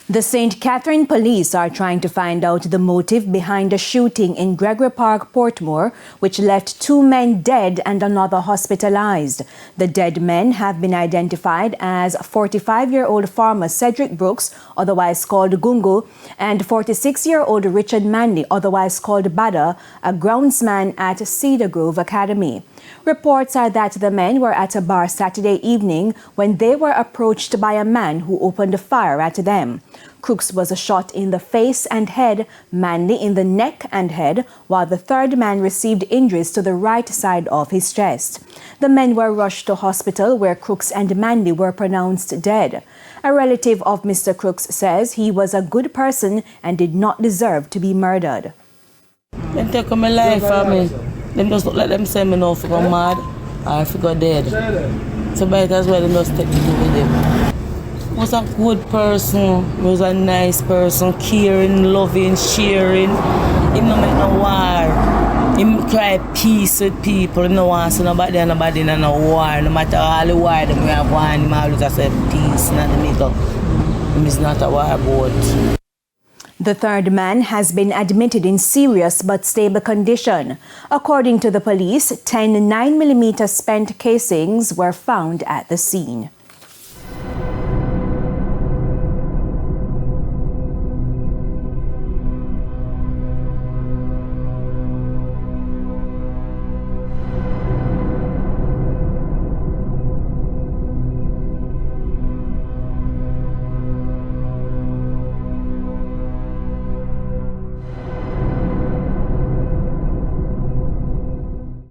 The St. Catherine police are trying to find out the motive behind a shooting in Gregory Park, Portmore, which left 2 men dead and another hospitalized. The dead men have been identified as 45-year-old farmer Cedric Brooks, otherwise called Gungu, and 46-year-old Richard Manley, otherwise called Bada, a groundsman at Cedar Grove Academy. Reports are that the men were at a bar Saturday evening when they were approached by a man who opened fire at them. Crooks was shot in the face and head, Manley in the neck and head, while the third man received injuries to the right side of his chest. The men were rushed to hospital where Crooks and Manley were pronounced dead. A relative of Mr. Crooks says he was a good person and did not deserve to be murdered. They take my life from me. Them just look like them say me now if I go mad or if I go dead. So might as well them just take me to with him. He was a good person, he was a nice person, caring, loving, sharing. He don't make no war. He cry peace with people. He don't want to see nobody and nobody in no war. No matter all the war them we have won, he always say peace, not the middle. He is not a war boat. The third man has been admitted in serious but stable condition. According to the police, 10 9mm spent casings were found at the scene.